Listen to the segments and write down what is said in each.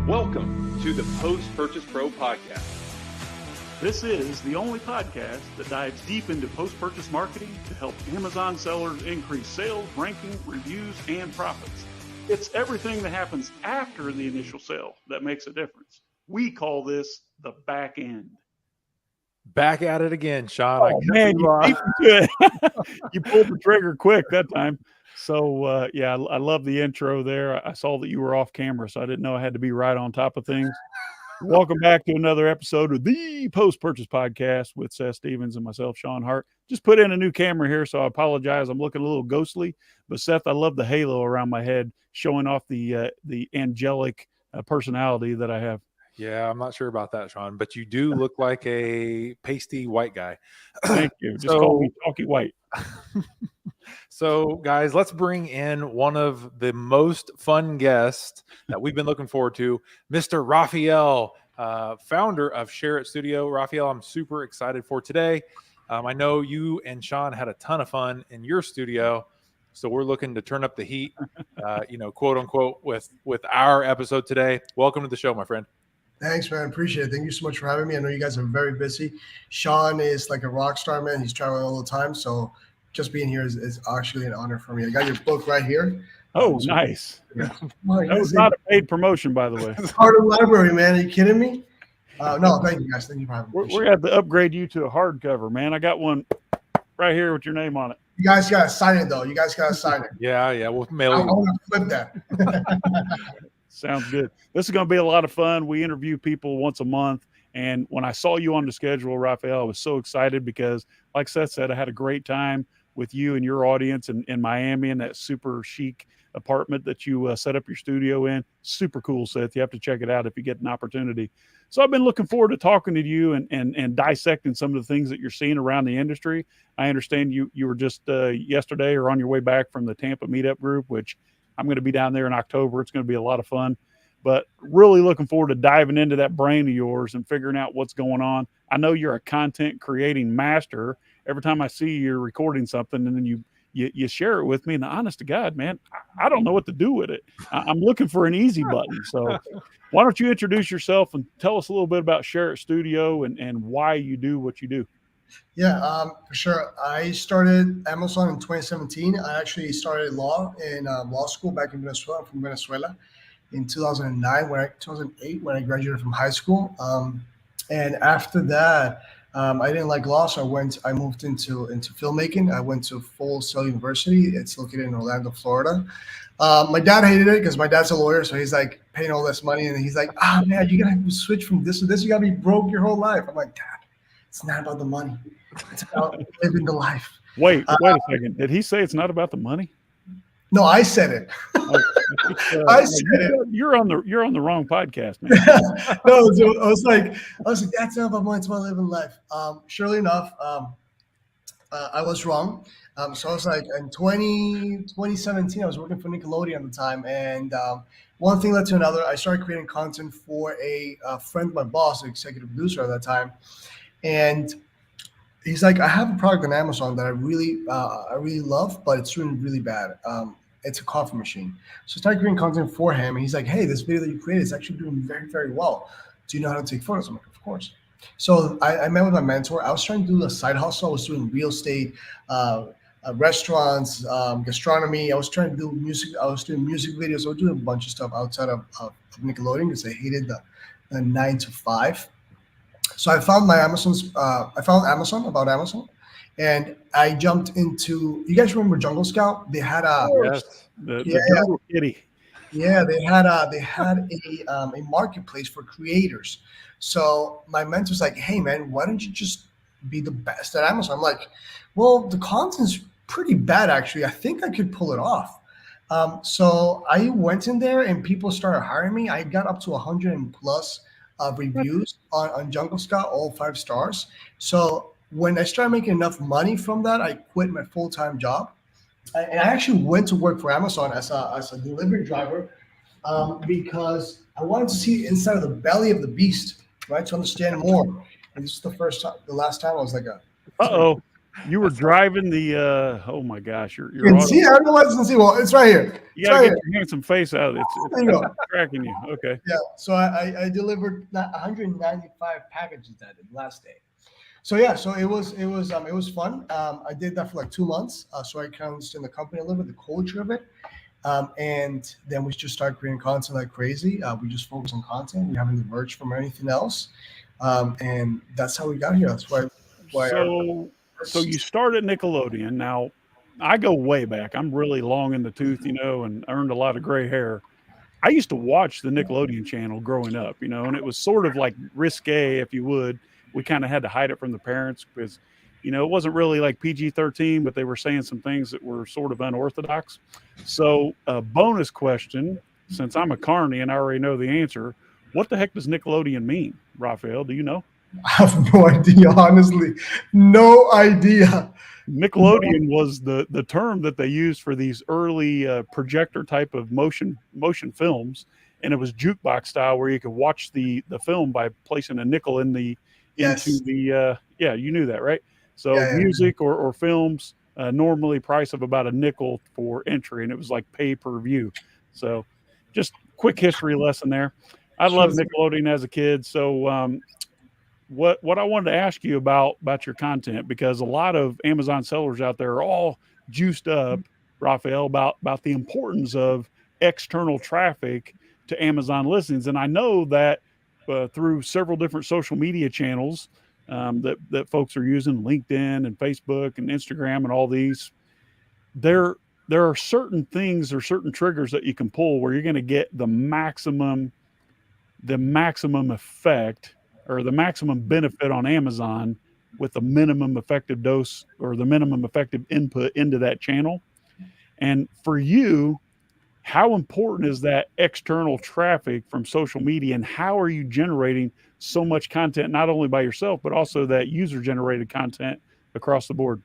Welcome to the Post-Purchase Pro Podcast. This is the only podcast that dives deep into post-purchase marketing to help Amazon sellers increase sales, ranking, reviews, and profits. It's everything that happens after the initial sale that makes a difference. We call this the back end. Back at it again, Sean. Oh, man, you beat me to it. You pulled the trigger quick that time. So, I love the intro there. I saw that you were off camera, so I didn't know I had to be right on top of things. Welcome back to another episode of the Post-Purchase Podcast with Seth Stevens and myself, Sean Hart. Just put in a new camera here, so I apologize. I'm looking a little ghostly. But, Seth, I love the halo around my head showing off the angelic personality that I have. Yeah, I'm not sure about that, Sean, but you do look like a pasty white guy. Thank you. Just call me Talkie White. So, guys, let's bring in one of the most fun guests that we've been looking forward to, Mr. Rafael, founder of Share It Studio. Rafael, I'm super excited for today. I know you and Sean had a ton of fun in your studio, so we're looking to turn up the heat, quote unquote, with our episode today. Welcome to the show, my friend. Thanks, man. Appreciate it. Thank you so much for having me. I know you guys are very busy. Sean is like a rock star, man. He's traveling all the time. So just being here is actually an honor for me. I got your book right here. Oh, nice. Yeah. That was not a paid promotion, by the way. Part of the library, man. Are you kidding me? No, thank you, guys. Thank you for having me. We're going to have to upgrade you to a hardcover, man. I got one right here with your name on it. You guys got to sign it, though. You guys got to sign it. Yeah. We'll mail I you. want to flip that. Sounds good. This is going to be a lot of fun. We interview people once a month. And when I saw you on the schedule, Rafael, I was so excited because, like Seth said, I had a great time with you and your audience in Miami in that super chic apartment that you set up your studio in. Super cool, Seth. You have to check it out if you get an opportunity. So I've been looking forward to talking to you and dissecting some of the things that you're seeing around the industry. I understand you were just yesterday or on your way back from the Tampa meetup group, which I'm going to be down there in October. It's going to be a lot of fun, but really looking forward to diving into that brain of yours and figuring out what's going on. I know you're a content creating master. Every time I see you're recording something and then you share it with me, and honest to God, man, I don't know what to do with it. I'm looking for an easy button. So why don't you introduce yourself and tell us a little bit about Share It Studio and why you do what you do? Yeah, for sure. I started Amazon in 2017. I actually started law in law school back in Venezuela. I'm from Venezuela in 2008 when I graduated from high school. And after that, I didn't like law, so I moved into filmmaking. I went to Full Sail University. It's located in Orlando, Florida. My dad hated it because my dad's a lawyer, so he's like paying all this money, and he's like, man, you gotta switch from this to this. You gotta be broke your whole life. I'm like, Dad, it's not about the money. It's about living the life. Wait a second. Did he say it's not about the money? No, I said it. I said it. You're on the wrong podcast, man. No, so I was like, that's not about money. It's about living life. Surely enough, I was wrong. So I was like, in 2017, I was working for Nickelodeon at the time, and one thing led to another. I started creating content for a friend of my boss, the executive producer at that time, and he's like, I have a product on Amazon that I really love, but it's doing really bad. It's a coffee machine. So I started creating content for him. And he's like, hey, this video that you created is actually doing very, very well. Do you know how to take photos? I'm like, of course. So I met with my mentor. I was trying to do a side hustle. I was doing real estate, restaurants, gastronomy. I was trying to do music. I was doing music videos. I was doing a bunch of stuff outside of Nickelodeon because I hated the 9 to 5. So I found Amazon about Amazon, and I jumped into. You guys remember Jungle Scout? They had a Jungle Kitty. Yeah, they had a marketplace for creators. So my mentor's like, hey man, why don't you just be the best at Amazon? I'm like, well, the content's pretty bad actually. I think I could pull it off. So I went in there and people started hiring me. I got up to 100 plus reviews on Jungle Scout, all 5 stars. So when I started making enough money from that, I quit my full-time job. And I actually went to work for Amazon as a delivery driver because I wanted to see inside of the belly of the beast, right? To understand more. And this is the last time I was like, You were driving the oh my gosh, your You can auto. see. I don't know why it doesn't see. Well, it's right here. You It's got to right get here. your handsome face out. There It's you go. tracking you. Okay. Yeah. So I delivered 195 packages that last day. So yeah, so it was fun. I did that for like 2 months. So I kind of understand the company a little bit, the culture of it. And then we just started creating content like crazy. We just focus on content. We haven't diverged from anything else. And that's how we got here. That's why So you started Nickelodeon. Now, I go way back. I'm really long in the tooth, and earned a lot of gray hair. I used to watch the Nickelodeon channel growing up, and it was sort of like risque, if you would. We kind of had to hide it from the parents because, it wasn't really like PG-13, but they were saying some things that were sort of unorthodox. So, a bonus question, since I'm a carny and I already know the answer, what the heck does Nickelodeon mean, Rafael? Do you know? I have no idea, honestly. No idea. Nickelodeon was the term that they used for these early projector type of motion films, and it was jukebox style where you could watch the film by placing a nickel into Yes. the yeah, you knew that, right? So Yeah. music or films normally price of about a nickel for entry, and it was like pay per view. So just quick history lesson there. I loved Nickelodeon as a kid, so what I wanted to ask you about your content, because a lot of Amazon sellers out there are all juiced up, Rafael, about the importance of external traffic to Amazon listings. And I know that through several different social media channels that folks are using, LinkedIn and Facebook and Instagram and all these, there are certain things or certain triggers that you can pull where you're going to get the maximum effect or the maximum benefit on Amazon with the minimum effective dose or the minimum effective input into that channel. And for you, how important is that external traffic from social media, and how are you generating so much content, not only by yourself, but also that user generated content across the board?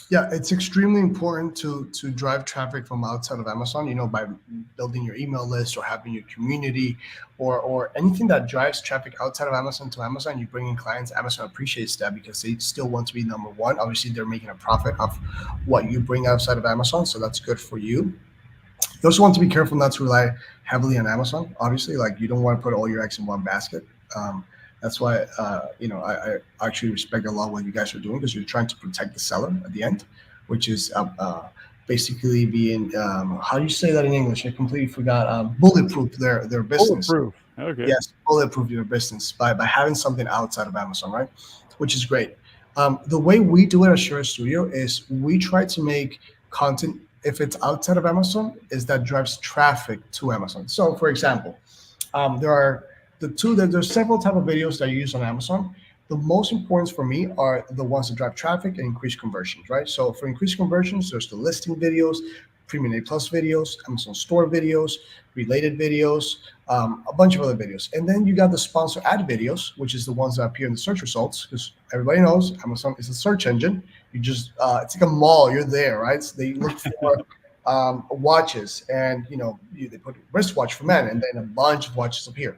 Yeah, it's extremely important to drive traffic from outside of Amazon, by building your email list or having your community or anything that drives traffic outside of Amazon to Amazon. You bring in clients. Amazon appreciates that because they still want to be number one. Obviously, they're making a profit off what you bring outside of Amazon, so that's good for you. You also want to be careful not to rely heavily on Amazon. Obviously, like you don't want to put all your eggs in one basket. That's why, I actually respect a lot what you guys are doing, because you're trying to protect the seller at the end, which is basically being, how do you say that in English? I completely forgot. Bulletproof their business. Bulletproof. Okay. Yes, bulletproof your business by having something outside of Amazon, right? Which is great. The way we do it at Share Studio is we try to make content, if it's outside of Amazon, is that drives traffic to Amazon. So, for example, there's several type of videos that you use on Amazon. The most important for me are the ones that drive traffic and increase conversions, right? So for increased conversions, there's the listing videos, Premium A Plus videos, Amazon Store videos, related videos, a bunch of other videos. And then you got the sponsor ad videos, which is the ones that appear in the search results, because everybody knows Amazon is a search engine. You just, it's like a mall, you're there, right? So they look for watches, and they put wristwatch for men, and then a bunch of watches appear.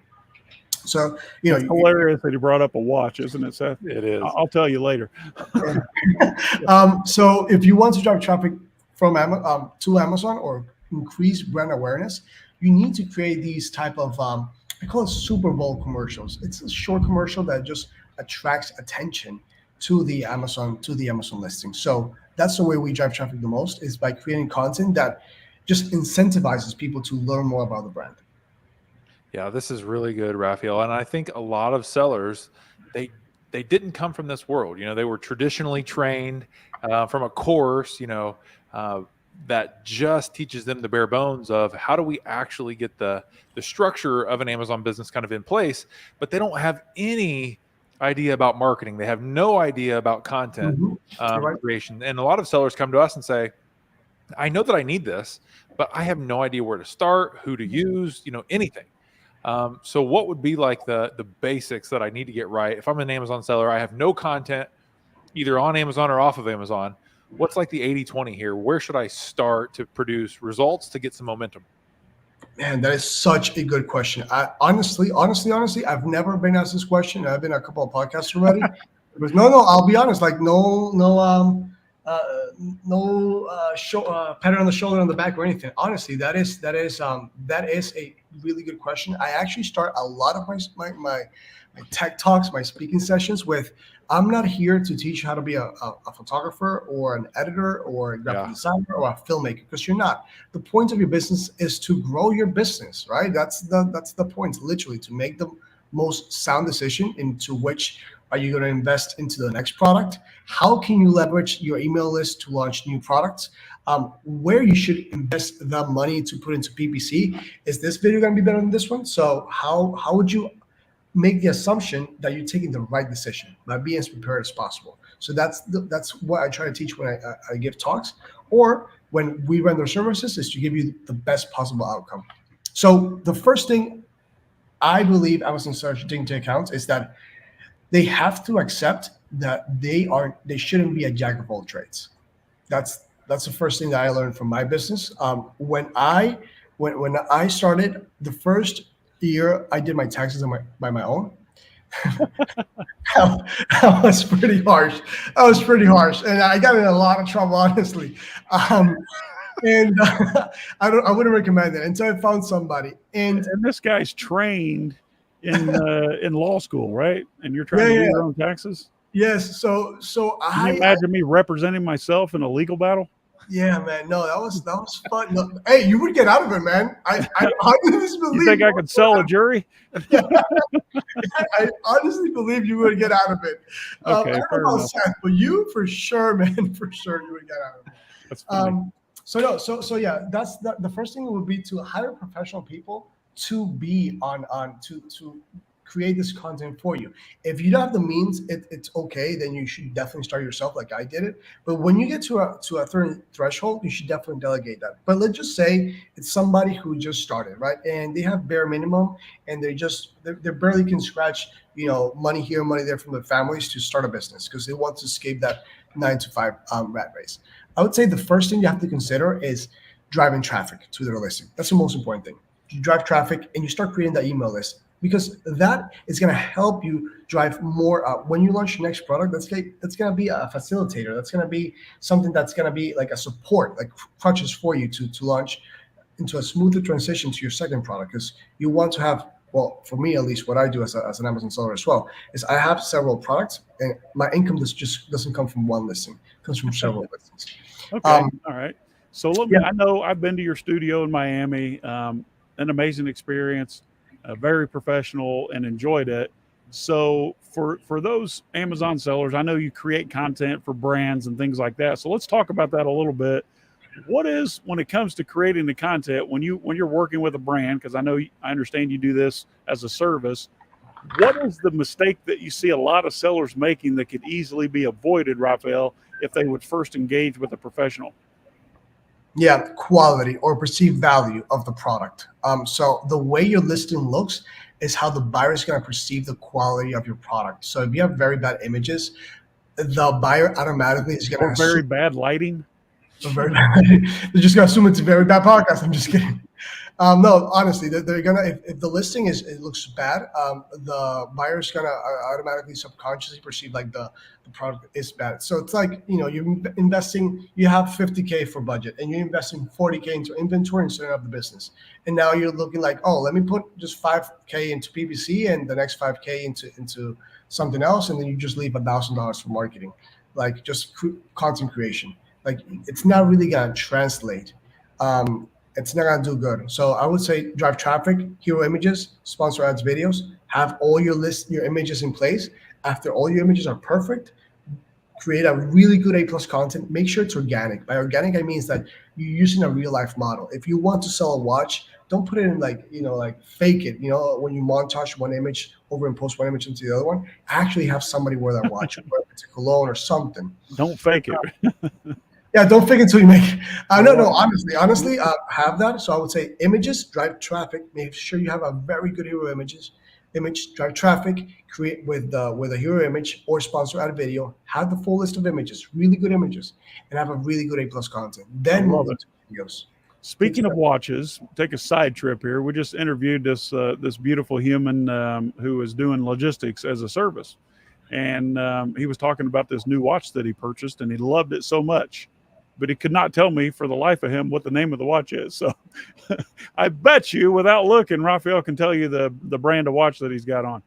So, it's hilarious that he brought up a watch, isn't it, Seth? It is. I'll tell you later. So if you want to drive traffic from to Amazon or increase brand awareness, you need to create these type of, I call it Super Bowl commercials. It's a short commercial that just attracts attention to the Amazon listing. So that's the way we drive traffic the most, is by creating content that just incentivizes people to learn more about the brand. Yeah, this is really good, Rafael. And I think a lot of sellers, they didn't come from this world. They were traditionally trained from a course, that just teaches them the bare bones of how do we actually get the structure of an Amazon business kind of in place, but they don't have any idea about marketing. They have no idea about content creation. And a lot of sellers come to us and say, I know that I need this, but I have no idea where to start, who to use, anything. So what would be like the basics that I need to get right? If I'm an Amazon seller, I have no content either on Amazon or off of Amazon. What's like the 80-20 here? Where should I start to produce results to get some momentum? Man, that is such a good question. I honestly, I've never been asked this question. I've been on a couple of podcasts already. But no, I'll be honest. Like pat on the shoulder on the back or anything. Honestly, that is a really good question. I actually start a lot of my tech talks, my speaking sessions with, I'm not here to teach you how to be a photographer or an editor or a graphic designer or a filmmaker, because you're not. The point of your business is to grow your business, right? That's the point, literally, to make the most sound decision into which are you going to invest into the next product? How can you leverage your email list to launch new products? Where you should invest the money to put into PPC? Is this video going to be better than this one? So how would you make the assumption that you're taking the right decision by being as prepared as possible? So that's what I try to teach when I give talks, or when we render services, is to give you the best possible outcome. So the first thing I believe Amazon Seller should take into account is that they have to accept that they shouldn't be a jack of all trades. That's the first thing that I learned from my business. When I started, the first year I did my taxes by my own. That was pretty harsh. And I got in a lot of trouble, honestly. And I wouldn't recommend it until I found somebody. And this guy's trained in law school, right? And you're trying to do your own taxes? Yes. So Can you imagine me representing myself in a legal battle? Yeah, man. No, that was fun. No, hey, you would get out of it, man. I honestly believe. You think I could sell a jury? I honestly believe you would get out of it. Okay, I don't know about Seth, but you for sure, man, for sure you would get out of it. That's funny. So yeah, that's the first thing would be to hire professional people to be to create this content for you. If you don't have the means, it's okay. Then you should definitely start yourself, like I did it. But when you get to a certain threshold, you should definitely delegate that. But let's just say it's somebody who just started, right? And they have bare minimum, and they barely can scratch, money here, money there from their families to start a business because they want to escape that 9-to-5 rat race. I would say the first thing you have to consider is driving traffic to their listing. That's the most important thing. You drive traffic and you start creating that email list, because that is going to help you drive more. When you launch your next product, that's going to be a facilitator. That's going to be something that's going to be like a support, like crutches for you to launch into a smoother transition to your second product. Because you want to have, well, for me at least, what I do as an Amazon seller as well is I have several products, and my income just doesn't come from one listing. It comes from several listings. Okay, all right. So I know I've been to your studio in Miami. An amazing experience. Very professional, and enjoyed it. So for those Amazon sellers, I know you create content for brands and things like that. So let's talk about that a little bit. What is, when it comes to creating the content, when you're working with a brand, because I understand you do this as a service, what is the mistake that you see a lot of sellers making that could easily be avoided, Rafael, if they would first engage with a professional? Yeah, quality or perceived value of the product. So the way your listing looks is how the buyer is going to perceive the quality of your product. So if you have very bad images, the buyer automatically is going to very bad lighting. They're just going to assume it's a very bad podcast. I'm just kidding. No, honestly, they're gonna. If the listing it looks bad, the buyer's gonna automatically, subconsciously perceive like the product is bad. So it's like, you're investing. You have $50K for budget, and you're investing $40K into inventory and setting up the business. And now you're looking like, oh, let me put just $5K into PPC and the next $5K into something else, and then you just leave $1,000 for marketing, like just content creation. Like it's not really gonna translate. It's not gonna do good. So I would say drive traffic, hero images, sponsor ads videos, have all your images in place. After all your images are perfect, create a really good A+ content. Make sure it's organic. By organic, I mean that you're using a real life model. If you want to sell a watch, don't put it in like fake it. When you montage one image over and post one image into the other one, actually have somebody wear that watch, whether it's a cologne or something. Don't fake it. Yeah, don't fake it until you make it. No, honestly, have that. So I would say images, drive traffic. Make sure you have a very good hero image, drive traffic, create with a hero image or sponsor ad video. Have the full list of images, really good images, and have a really good A+ content. Then move into videos. Speaking of watches, take a side trip here. We just interviewed this beautiful human who is doing logistics as a service. and he was talking about this new watch that he purchased, and he loved it so much, but he could not tell me for the life of him what the name of the watch is. So I bet you, without looking, Rafael can tell you the brand of watch that he's got on.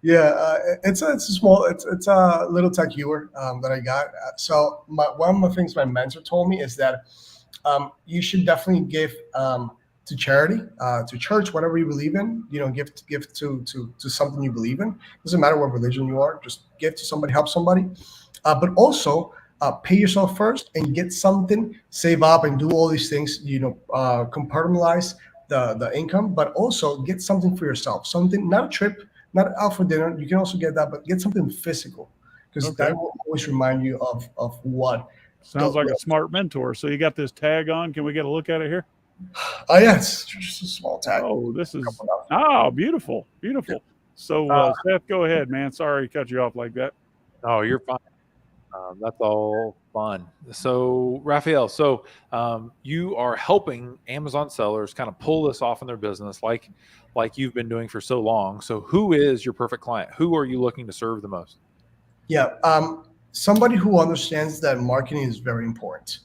Yeah, it's a small, it's a little tech Heuer that I got. So one of the things my mentor told me is that you should definitely give to charity, to church, whatever you believe in. Give to something you believe in. Doesn't matter what religion you are. Just give to somebody, help somebody. But also pay yourself first and get something, save up, and do all these things. Compartmentalize the income, but also get something for yourself. Something, not a trip, not out for dinner. You can also get that, but get something physical, because that will always remind you of what. Sounds like a smart mentor. So you got this tag on. Can we get a look at it here? Oh yeah, it's just a small tag. Oh, this is beautiful, beautiful. So Seth, go ahead, man. Sorry to cut you off like that. Oh, you're fine. That's all fun. So Rafael, you are helping Amazon sellers kind of pull this off in their business, like you've been doing for so long. So who is your perfect client? Who are you looking to serve the most? Yeah, somebody who understands that marketing is very important.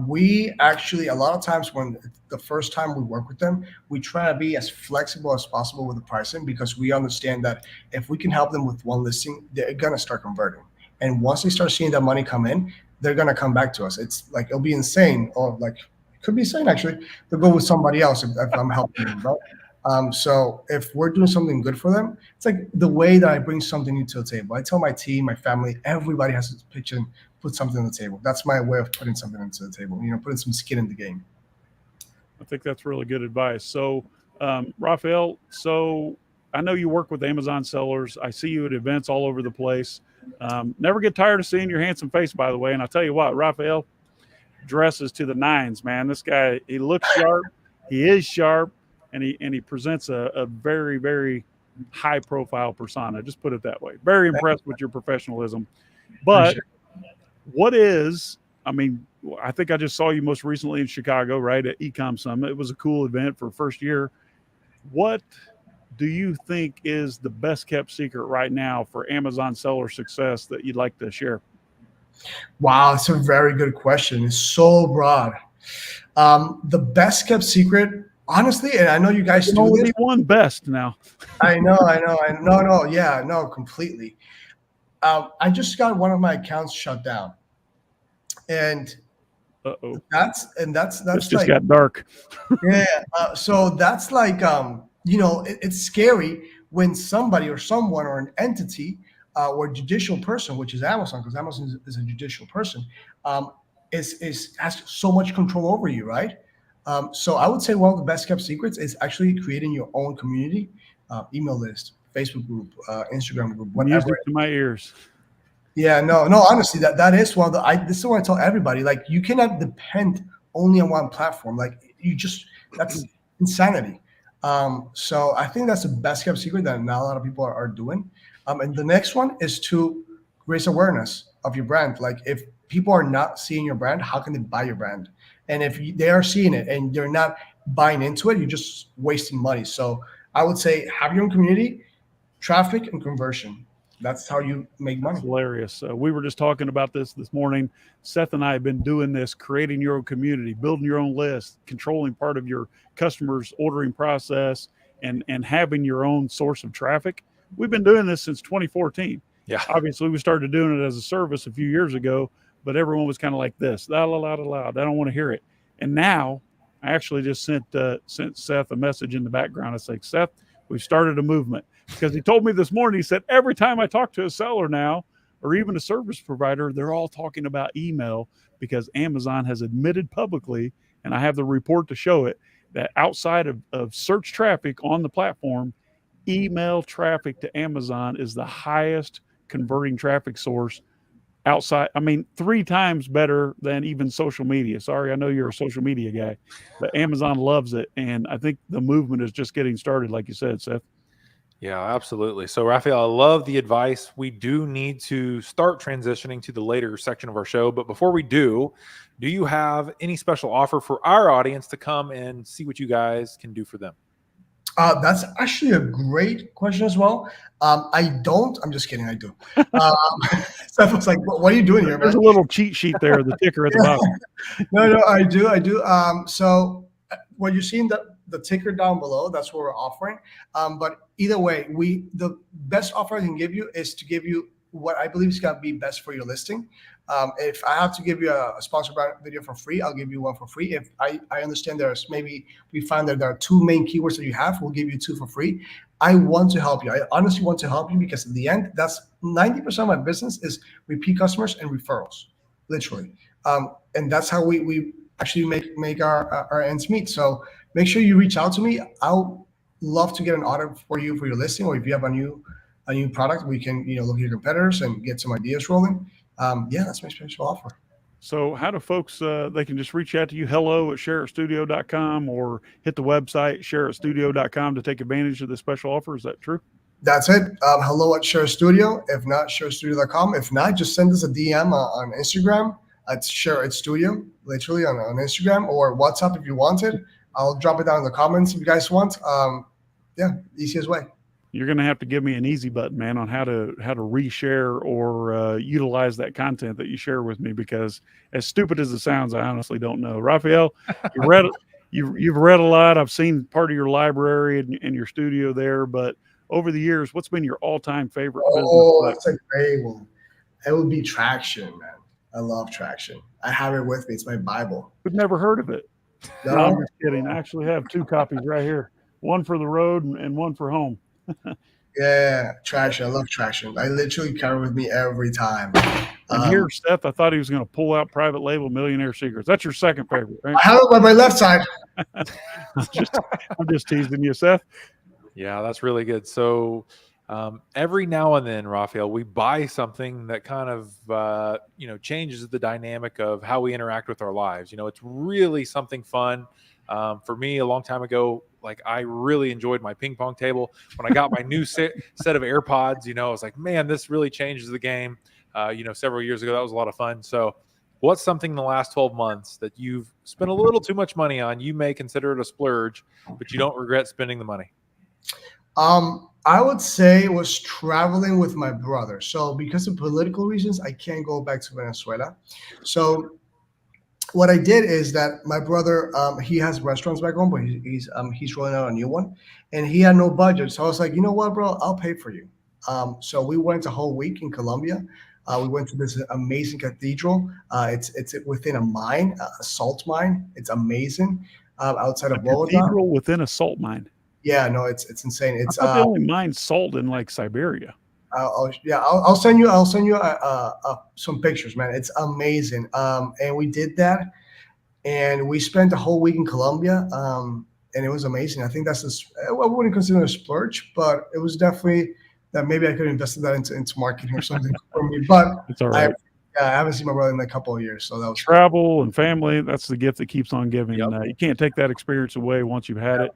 We actually, a lot of times when the first time we work with them, we try to be as flexible as possible with the pricing, because we understand that if we can help them with one listing, they're going to start converting. And once they start seeing that money come in, they're going to come back to us. It's like, it'll be insane, or like, it could be insane actually, to go with somebody else if I'm helping them, right? So if we're doing something good for them, it's like the way that I bring something new to the table. I tell my team, my family, everybody has to pitch in, put something on the table. That's my way of putting something into the table, putting some skin in the game. I think that's really good advice. So, Rafael, so I know you work with Amazon sellers. I see you at events all over the place. Never get tired of seeing your handsome face, by the way. And I'll tell you what, Rafael dresses to the nines, man. This guy, he looks sharp. He is sharp. And he presents a very, very high profile persona. Just put it that way. Very impressed with your professionalism. But I think I just saw you most recently in Chicago, right, at Ecom Summit. It was a cool event for first year. What do you think is the best kept secret right now for Amazon seller success that you'd like to share? Wow, it's a very good question. It's so broad. The best kept secret, honestly, and I know you guys do this. One best now. I know. No, completely. I just got one of my accounts shut down, and that's this just like, got dark. Yeah. So that's like, it's scary when somebody or someone or an entity or judicial person, which is Amazon, because Amazon is a judicial person, has so much control over you, right? So I would say one of the best kept secrets is actually creating your own community, email list, Facebook group, Instagram group, whatever. Music to my ears. Yeah, no, honestly, that is one of the, this is what I tell everybody, like, you cannot depend only on one platform. Like, that's insanity. So I think that's the best kept secret that not a lot of people are doing. And the next one is to raise awareness of your brand. Like, if people are not seeing your brand, how can they buy your brand? And if they are seeing it and they're not buying into it, you're just wasting money. So I would say have your own community, traffic, and conversion. That's how you make money. That's hilarious. We were just talking about this morning. Seth and I have been doing this, creating your own community, building your own list, controlling part of your customers' ordering process, and having your own source of traffic. We've been doing this since 2014. Yeah. Obviously, we started doing it as a service a few years ago, but everyone was kind of like this, la la la la la. I don't want to hear it. And now I actually just sent Seth a message in the background. I say, Seth, we've started a movement. Because he told me this morning, he said, every time I talk to a seller now, or even a service provider, they're all talking about email, because Amazon has admitted publicly, and I have the report to show it, that outside of search traffic on the platform, email traffic to Amazon is the highest converting traffic source outside. 3 times better than even social media. Sorry, I know you're a social media guy, but Amazon loves it. And I think the movement is just getting started, like you said, Seth. Yeah, absolutely. So, Rafael, I love the advice. We do need to start transitioning to the later section of our show. But before we do you have any special offer for our audience to come and see what you guys can do for them? That's actually a great question as well. I don't. I'm just kidding. I do. So I was like, "What are you doing here, There's man?" a little cheat sheet there, the ticker at the bottom. No, I do. I do. So what you're seeing the ticker down below, that's what we're offering. But either way, the best offer I can give you is to give you what I believe is going to be best for your listing. If I have to give you a sponsored brand video for free, I'll give you one for free. If I understand there's maybe we find that there are two main keywords that you have, we'll give you two for free. I want to help you. I honestly want to help you because in the end, that's 90% of my business is repeat customers and referrals, literally. And that's how we actually make our ends meet. So make sure you reach out to me. I'll love to get an order for you for your listing, or if you have a new product, we can look at your competitors and get some ideas rolling. Yeah, that's my special offer. So how do folks, they can just reach out to you, hello@shareitstudio.com, or hit the website, shareitstudio.com, to take advantage of the special offer. Is that true? That's it. Hello at Share Studio. If not, sharestudio.com. If not, just send us a DM on Instagram at Share It Studio, literally on Instagram, or WhatsApp if you want it. I'll drop it down in the comments if you guys want. Yeah, easiest way. You're going to have to give me an easy button, man, on how to reshare or utilize that content that you share with me, because as stupid as it sounds, I honestly don't know. Rafael, you've read a lot. I've seen part of your library in your studio there, but over the years, what's been your all-time favorite business? Oh, that's a great one. It would be Traction, man. I love Traction. I have it with me. It's my Bible. I've never heard of it. No, I'm just kidding. I actually have two copies right here, one for the road and one for home. Yeah, Traction. I love Traction. I literally carry it with me every time. And here, Seth, I thought he was going to pull out private label Millionaire Secrets. That's your second favorite, right? I have it by my left side. I'm just teasing you, Seth. Yeah, that's really good. So every now and then, Rafael, we buy something that kind of, changes the dynamic of how we interact with our lives. It's really something fun. For me, a long time ago, I really enjoyed my ping pong table. When I got my new set of AirPods, I was like, man, this really changes the game. Several years ago, that was a lot of fun. So what's something in the last 12 months that you've spent a little too much money on? You may consider it a splurge, but you don't regret spending the money. I would say it was traveling with my brother. So because of political reasons, I can't go back to Venezuela. So what I did is that my brother, he has restaurants back home, but he's rolling out a new one, and he had no budget. So I was like, you know what, bro, I'll pay for you. So we went a whole week in Colombia. We went to this amazing cathedral. It's within a mine, a salt mine. It's amazing. Outside of Bogota. Cathedral within a salt mine. Yeah, no, it's insane. It's I thought they only mine salt in Siberia. I'll send you some pictures, man. It's amazing. And we did that, and we spent a whole week in Colombia, and it was amazing. I think I wouldn't consider it a splurge, but it was definitely that maybe I could have invested that into marketing or something for me. But it's all right. I haven't seen my brother in a couple of years, so that was travel and family. That's the gift that keeps on giving. Yep. You can't take that experience away once you've had it.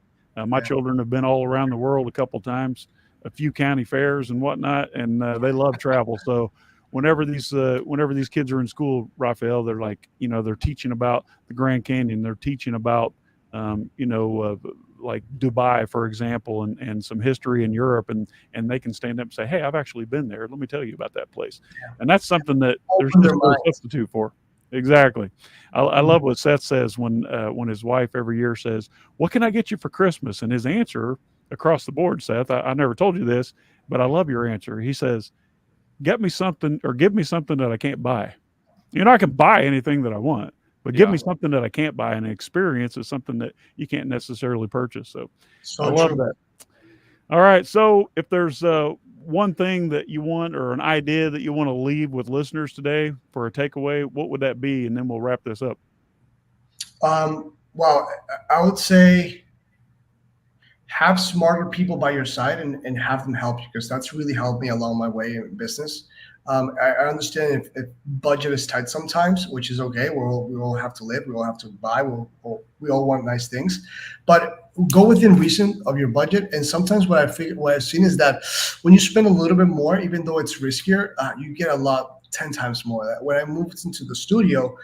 My children have been all around the world a couple times, a few county fairs and whatnot, and they love travel. So whenever these kids are in school, Rafael, they're they're teaching about the Grand Canyon. They're teaching about, like Dubai, for example, and some history in Europe, and they can stand up and say, hey, I've actually been there. Let me tell you about that place. Yeah. And that's something that there's just no substitute for. Exactly. I love what Seth says when his wife every year says, what can I get you for Christmas? And his answer across the board, Seth, I never told you this, but I love your answer. He says, get me something or give me something that I can't buy. I can buy anything that I want, but give me something that I can't buy. And an experience is something that you can't necessarily purchase. So I love that. All right. So if there's one thing that you want or an idea that you want to leave with listeners today for a takeaway, what would that be? And then we'll wrap this up. Well, I would say have smarter people by your side and have them help you, because that's really helped me along my way in business. I understand if budget is tight sometimes, which is okay. We all have to live. We all have to buy. We all want nice things, but go within reason of your budget. And sometimes what I've seen is that when you spend a little bit more, even though it's riskier, you get 10 times more. When I moved into the studio,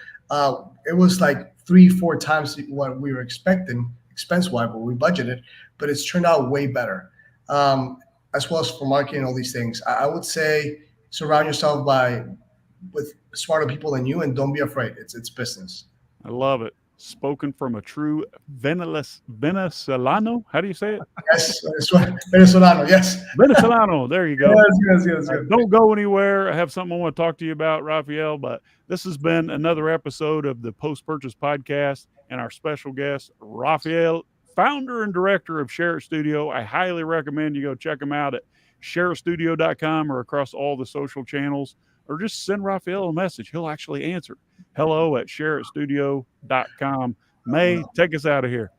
it was like 3-4 times what we were expecting expense-wise, what we budgeted, but it's turned out way better. As well as for marketing and all these things. I would say surround yourself with smarter people than you, and don't be afraid. It's business. I love it. Spoken from a true Venezolano. How do you say it? Yes, Venezolano. Yes, Venezolano. There you go. Yes. Don't go anywhere. I have something I want to talk to you about, Rafael. But this has been another episode of the Post Purchase Podcast, and our special guest, Rafael, founder and director of Share It Studio. I highly recommend you go check him out at shareitstudio.com or across all the social channels, or just send Rafael a message. He'll actually answer. Hello at shareitstudio.com. May, take us out of here.